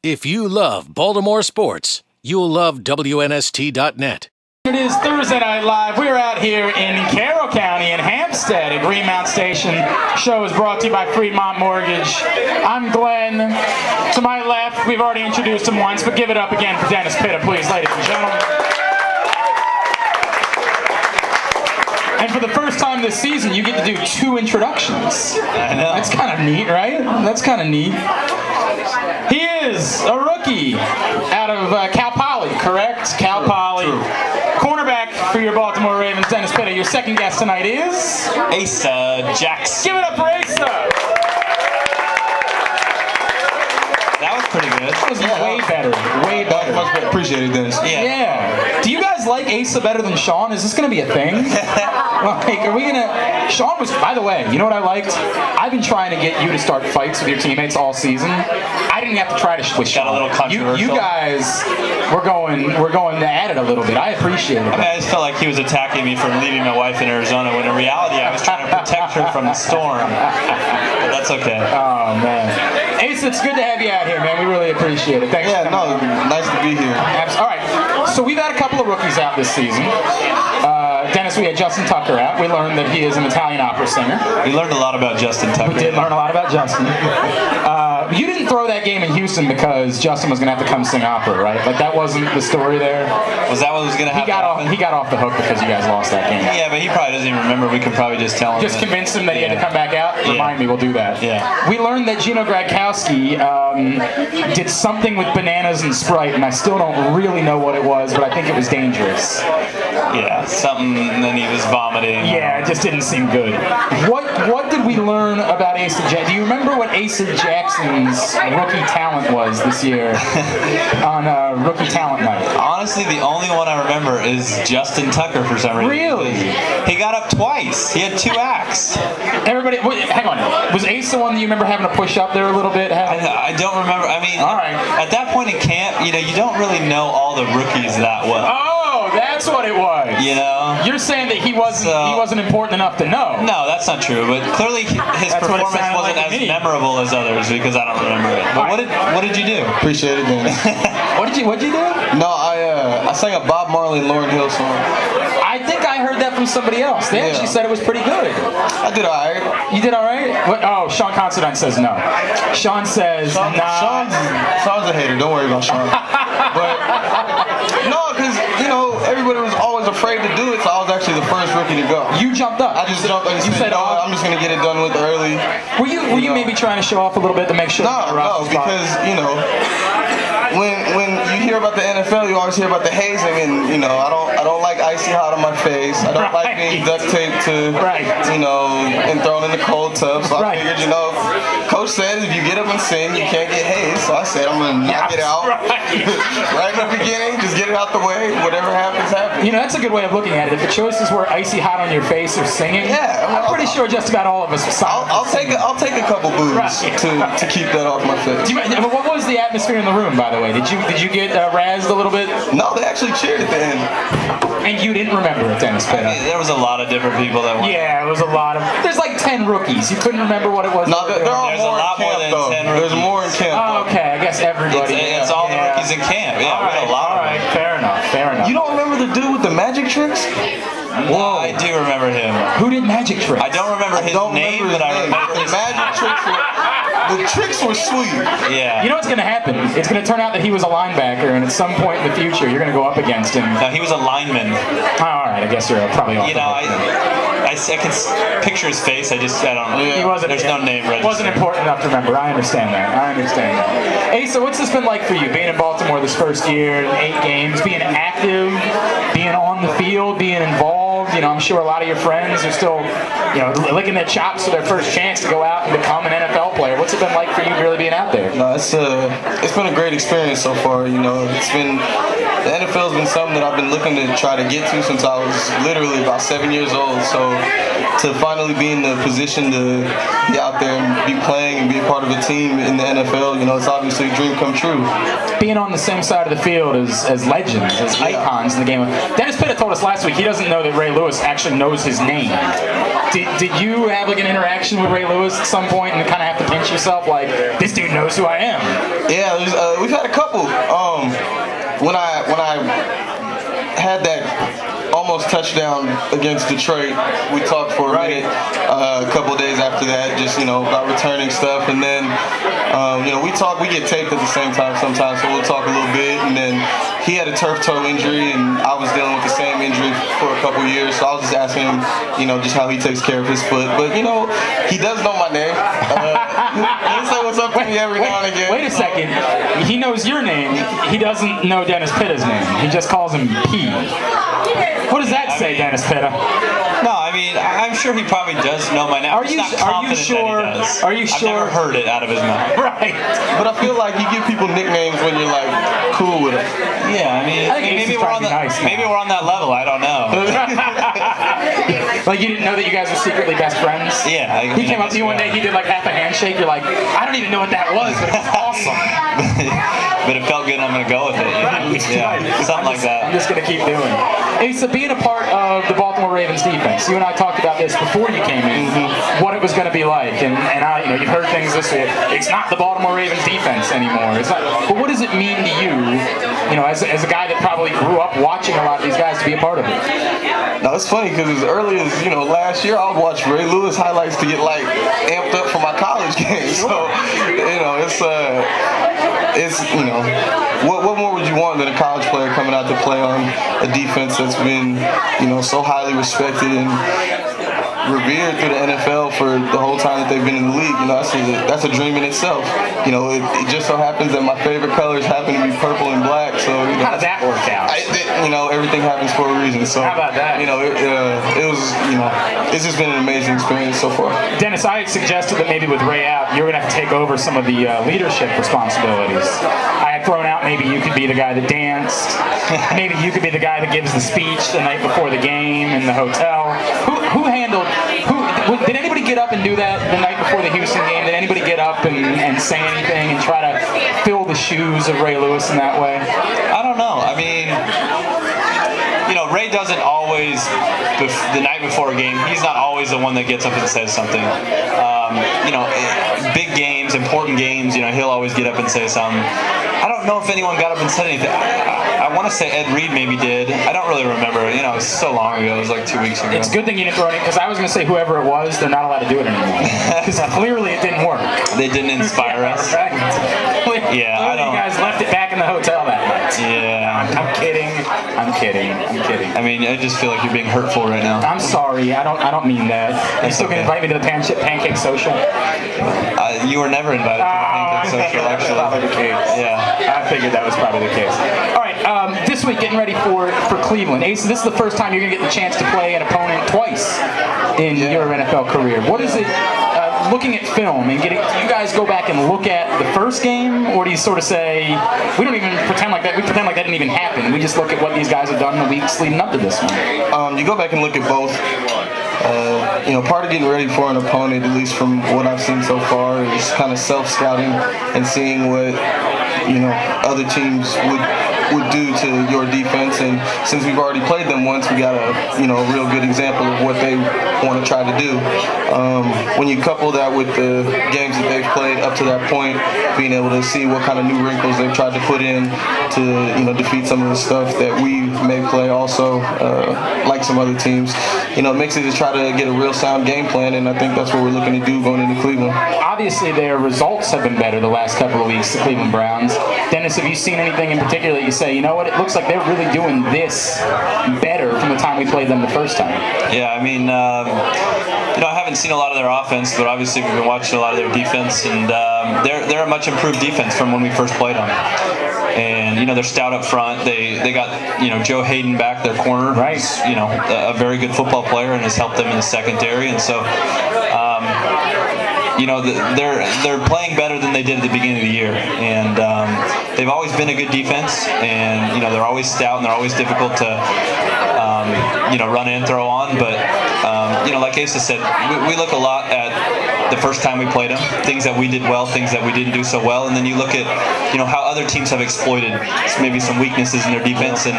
If you love Baltimore sports, you'll love WNST.net. It is Thursday Night Live. We're out here in Carroll County in Hampstead at Greenmount Station. Show is brought to you by Fremont Mortgage. I'm Glenn. To my left, we've already introduced him once, but give it up again for Dennis Pitta, please, ladies and gentlemen. And for the first time this season, you get to do 2 introductions. I know. That's kind of neat, right? That's kind of neat. He is a rookie out of Cal Poly, correct? Cal Poly. True. Cornerback for your Baltimore Ravens, Dennis Pitta. Your second guest tonight is? Asa Jackson. Give it up for Asa. That was pretty good. That was way better. Way better. Much better. Appreciate it, Dennis. Yeah. Do you guys like Asa better than Sean? Is this going to be a thing? Like, are we going to... Sean was... By the way, you know what I liked? I've been trying to get you to start fights with your teammates all season. I didn't have to try to with Sean. Got a little controversial. You guys we're going at it a little bit. I appreciate it. I mean, I just felt like he was attacking me for leaving my wife in Arizona, when in reality I was trying to protect her from the storm. But that's okay. Oh, man. Asa, it's good to have you out here, man. We really appreciate it. Thanks for coming. Nice to be here. All right, so we've had a couple of rookies out this season. Dennis, we had Justin Tucker out. We learned that he is an Italian opera singer. We learned a lot about Justin Tucker. We did learn a lot about Justin. You didn't throw that game in Houston because Justin was going to have to come sing opera, right? Like, that wasn't the story there? Was that what was going to happen? He got off the hook because you guys lost that game. Yeah, but he probably doesn't even remember. We could probably just tell him. Just convince him that he had to come back out? Yeah. Remind me, we'll do that. Yeah. We learned that Gino Gradkowski did something with bananas and Sprite, and I still don't really know what it was, but I think it was dangerous. Yeah, something, and then he was vomiting. Yeah, it just didn't seem good. What did we learn about Asa Jackson? Do you remember what Asa Jackson's rookie talent was this year on Rookie Talent Night? Honestly, the only one I remember is Justin Tucker for some reason. Really? He got up twice. He had 2 acts. Everybody, hang on. Was Asa one that you remember having to push up there a little bit? I don't remember. I mean, all right. At that point in camp, you don't really know all the rookies that well. Oh, that's what it was. You know? You're saying that he wasn't important enough to know. No, that's not true. But clearly his performance wasn't as memorable as others because I don't remember it. But what did you do? Appreciate it, Dennis. What'd you do? No, I sang a Bob Marley and Lauryn Hill song. I think I heard that from somebody else. They actually said it was pretty good. I did all right. You did all right? Oh, Sean Considine says no. Sean says nah. Sean's a hater. Don't worry about Sean. But no, because everybody was always afraid to do it, so I was actually the first rookie to go. You jumped up. I just jumped up and said, I'm just gonna get it done with early. Were you maybe trying to show off a little bit to make sure? No, because when you hear about the NFL, you always hear about the hazing, and I don't like icy hot on my face. I don't like being duct taped to and thrown in the cold tub. So I figured, Coach said if you get up and sing, you can't get hazed. So I said I'm gonna knock it out right in the beginning. Just get it out the way. Whatever happens, happens. That's a good way of looking at it. If the choices were icy hot on your face or singing, I'm pretty sure just about all of us. I'll take a couple boos to keep that off my face. What was the atmosphere in the room, by the way? Did you get razzed a little bit? No, they actually cheered at the end. And you didn't remember it, Dennis Pitta? I mean, there was a lot of different people that went. Yeah, it was a lot of... There's like 10 rookies. You couldn't remember what it was? No, there's a lot more than 10 rookies. There's more in camp. Oh, okay. I guess everybody... It's all the rookies in camp. Yeah, we had a lot of them. Fair enough. You don't remember the dude with the magic tricks? Whoa. I do remember him. Who did magic tricks? I don't remember his name, but I remember his magic tricks. The tricks were sweet. Yeah. You know what's going to happen? It's going to turn out that he was a linebacker, and at some point in the future, you're going to go up against him. No, he was a lineman. Oh, all right. I guess you're probably off. I can picture his face. I don't know. He wasn't. There's no name registered. Wasn't important enough to remember. I understand that. Hey, so what's this been like for you, being in Baltimore this first year, 8 games, being active, being on the field, being involved? I'm sure a lot of your friends are still, licking their chops for their first chance to go out and become an NFL player. What's it been like for you really being out there? No, it's been a great experience so far. It's been the NFL's been something that I've been looking to try to get to since I was literally about 7 years old. So to finally be in the position to be out there and be playing and be a part of a team in the NFL, you know, it's obviously a dream come true. Being on the same side of the field as legends, as icons in the game. Dennis Pitta told us last week he doesn't know that Ray Lewis actually knows his name. Did you have like an interaction with Ray Lewis at some point and kind of have to pinch yourself like, this dude knows who I am? Yeah, we've had a couple. When I had that almost touchdown against Detroit, we talked for a minute, a couple of days after that, just, you know, about returning stuff, and then, you know, we get taped at the same time sometimes, so we'll talk a little bit, and then he had a turf toe injury, and I was dealing with the same injury for a couple of years, so I was just asking him, you know, just how he takes care of his foot, but, you know, he does know my name. He'll say what's up to me every now and again. Wait a second, he knows your name, he doesn't know Dennis Pitta's name, he just calls him P. What does that say, Dennis Pitta? No, I mean, I'm sure he probably does know my name. Are you sure? I've never heard it out of his mouth. Right. But I feel like you give people nicknames when you're like cool with them. Yeah, I mean, maybe we're on that level. I don't know. Like you didn't know that you guys were secretly best friends? Yeah. He came up to you one day. He did like half a handshake. You're like, I don't even know what that was, but it was awesome. But it felt good, and I'm going to go with it. Yeah, something like that. I'm just going to keep doing it. Asa, being a part of the Baltimore Ravens defense, you and I talked about this before you came in, what it was going to be like. And I, you know, you've heard things this way. It's not the Baltimore Ravens defense anymore. It's not, but what does it mean to you know, as a guy that probably grew up watching a lot of these guys to be a part of it? Now, it's funny because as early as, you know, last year, I would watch Ray Lewis highlights to get, like, amped up for my college games. So, you know, it's you know, what more would you want than a college player coming out to play on a defense that's been, you know, so highly respected and revered through the NFL for the whole time that they've been in the league? You know, that's a dream in itself. You know, it just so happens that my favorite colors happen to be purple and black. So, you know, how did that work out? You know, everything happens for a reason. So, how about that? You know, it was, you know, it's just been an amazing experience so far. Dennis, I had suggested that maybe with Ray out, you're going to have to take over some of the leadership responsibilities. I had thrown out maybe you could be the guy that danced. Maybe you could be the guy that gives the speech the night before the game in the hotel. Did anybody get up and do that the night before the Houston game? Did anybody get up and say anything and try to fill the shoes of Ray Lewis in that way? I don't know. I mean, you know, Ray doesn't always, the night before a game, he's not always the one that gets up and says something. You know, big games, important games, you know, he'll always get up and say something. I don't know if anyone got up and said anything. I want to say Ed Reed maybe did. I don't really remember. You know, it was so long ago. It was like 2 weeks ago. It's a good thing you didn't throw it in, because I was going to say whoever it was, they're not allowed to do it anymore. Because clearly it didn't work. They didn't inspire us. Right. Yeah, I don't. You guys left it back in the hotel that night. Yeah. I'm kidding. I mean, I just feel like you're being hurtful right now. I'm sorry. I don't mean that. Are you still going to invite me to the Pancake Social? You were never invited to the Pancake Social, actually. That's probably the case. Yeah. I figured that was probably the case. All right. This week, getting ready for Cleveland. Asa, this is the first time you're going to get the chance to play an opponent twice in your NFL career. What is it, looking at film and do you guys go back and look at the first game, or do you sort of say, we don't even pretend like that, we pretend like that didn't even happen, we just look at what these guys have done in the weeks leading up to this one? You go back and look at both. You know, part of getting ready for an opponent, at least from what I've seen so far, is kind of self-scouting and seeing what, you know, other teams would do to your defense. And since we've already played them once, we got a real good example of what they want to try to do. When you couple that with the games that they've played up to that point, being able to see what kind of new wrinkles they've tried to put in to, you know, defeat some of the stuff that we may play also, like some other teams, you know, it makes it to try to get a real sound game plan, and I think that's what we're looking to do going into Cleveland. Obviously, their results have been better the last couple of weeks, the Cleveland Browns. Dennis, have you seen anything in particular that you say, you know what, it looks like they're really doing this better from the time we played them the first time? Yeah, I mean, you know, I haven't seen a lot of their offense, but obviously we've been watching a lot of their defense, and they're a much improved defense from when we first played them. And, you know, they're stout up front. They got, you know, Joe Hayden back, their corner, right? Who's, you know, a very good football player and has helped them in the secondary. And so, you know, they're playing better than they did at the beginning of the year. And they've always been a good defense, and they're always stout and they're always difficult to run in and throw on. But like Asa said, we look a lot at the first time we played them, things that we did well, things that we didn't do so well, and then you look at how other teams have exploited maybe some weaknesses in their defense. And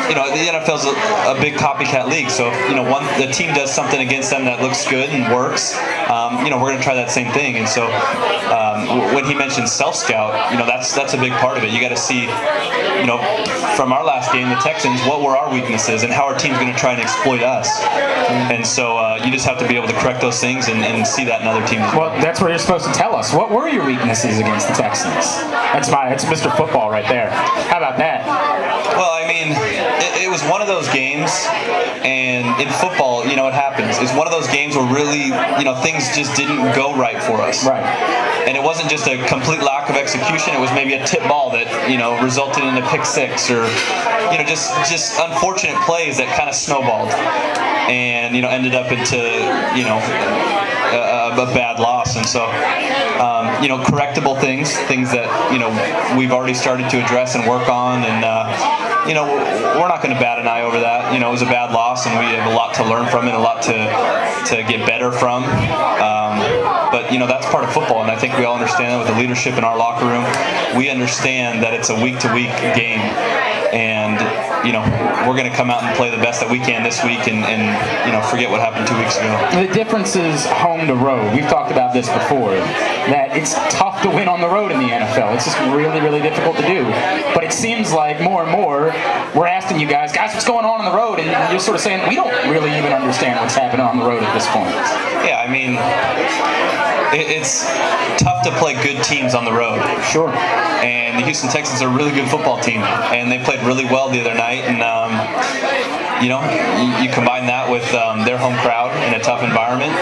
the NFL's a big copycat league, so the team does something against them that looks good and works, we're going to try that same thing. And so when he mentioned self-scout, that's a big part of it. You got to see, from our last game, the Texans, what were our weaknesses and how our team's going to try and exploit us. And so you just have to be able to correct those things and see that in other teams. Well, that's what you're supposed to tell us. What were your weaknesses against the Texans? That's Mr. Football right there. How about that? Well, I mean, it was one of those games, and in football, it happens. It's one of those games where really, things just didn't go right for us. Right. And it wasn't just a complete lack of execution. It was maybe a tip ball that, resulted in a pick six, or, just unfortunate plays that kind of snowballed and, ended up into, a bad loss. And so, correctable things that, we've already started to address and work on. And, we're not going to bat an eye over that. It was a bad loss, and we have a lot to learn from it, a lot to get better from. But, that's part of football, and I think we all understand that with the leadership in our locker room. We understand that it's a week-to-week game, and, we're going to come out and play the best that we can this week and forget what happened 2 weeks ago. The difference is home to road. We've talked about this before, that it's tough to win on the road in the NFL. It's just really, really difficult to do. But it seems like more and more we're asking you guys, what's going on the road? And you're sort of saying, we don't really even understand what's happening on the road at this point. Yeah, I mean, it's tough to play good teams on the road. Sure. And the Houston Texans are a really good football team, and they played really well the other night. And you combine that with their home crowd in a tough environment,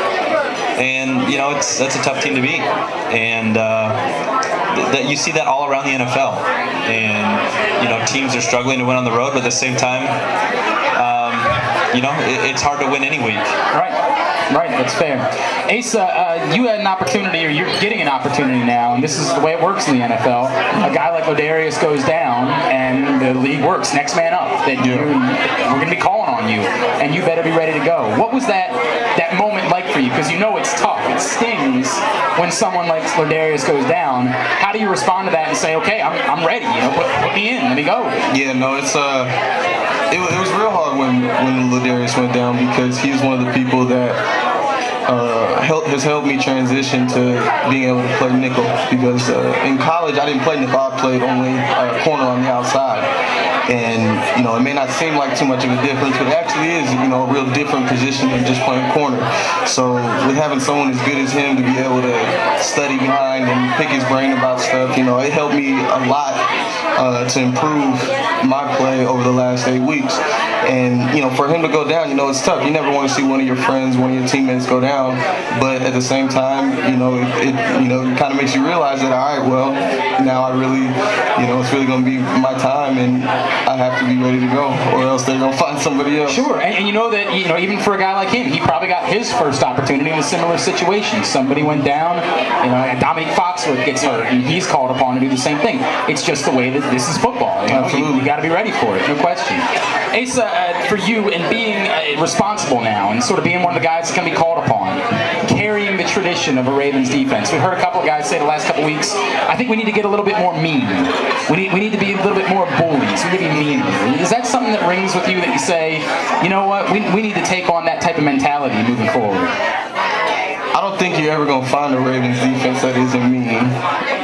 and that's a tough team to beat. And that you see that all around the NFL. And teams are struggling to win on the road, but at the same time, it's hard to win any week. Right, that's fair. Asa, you had an opportunity, or you're getting an opportunity now, and this is the way it works in the NFL. A guy like Ladarius goes down, and the league works. Next man up. We're going to be calling on you, and you better be ready to go. What was that moment like for you? Because it's tough. It stings when someone like Ladarius goes down. How do you respond to that and say, okay, I'm ready. Put me in. Let me go. Yeah, no, it's it was real hard when Ladarius went down, because he's one of the people that has helped me transition to being able to play nickel. Because in college I didn't play nickel, I played only corner on the outside. And it may not seem like too much of a difference, but it actually is a real different position than just playing corner. So with having someone as good as him to be able to study behind and pick his brain about stuff, it helped me a lot to improve my play over the last 8 weeks. And for him to go down, it's tough. You never want to see one of your friends, one of your teammates go down, but at the same time, it kind of makes you realize that, all right, well, now I really, it's really going to be my time, and I have to be ready to go, or else they're going to find somebody else. Sure, and that even for a guy like him, he probably got his first opportunity in a similar situation. Somebody went down, Dominique Foxworth gets hurt, and he's called upon to do the same thing. It's just the way that this is football. You got to be ready for it, no question. Asa, for you, and being responsible now, and sort of being one of the guys that can be called upon, carrying the tradition of a Ravens defense. We've heard a couple of guys say the last couple of weeks, I think we need to get a little bit more mean. We need to be a little bit more bullies. We need to be mean. Is that something that rings with you, that you say, you know what, we need to take on that type of mentality moving forward? I don't think you're ever going to find a Ravens defense that isn't mean,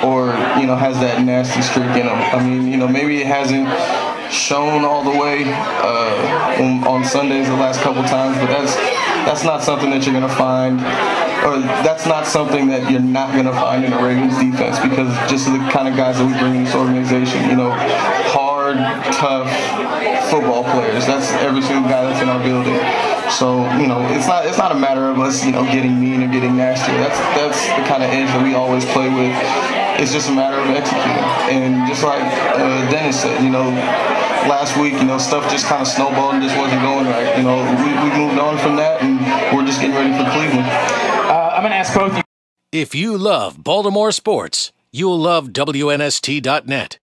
or has that nasty streak in them. I mean, maybe it hasn't shown all the way on Sundays the last couple times, but that's not something that you're going to find, or that's not something that you're not going to find in a Ravens defense, because just the kind of guys that we bring in this organization, hard, tough football players. That's every single guy that's in our building. So, it's not a matter of us, getting mean or getting nasty. That's the kind of edge that we always play with. It's just a matter of executing. And just like Dennis said, last week, stuff just kind of snowballed and just wasn't going right. We moved on from that, and we're just getting ready for Cleveland. I'm going to ask both of you. If you love Baltimore sports, You'll love WNST.net.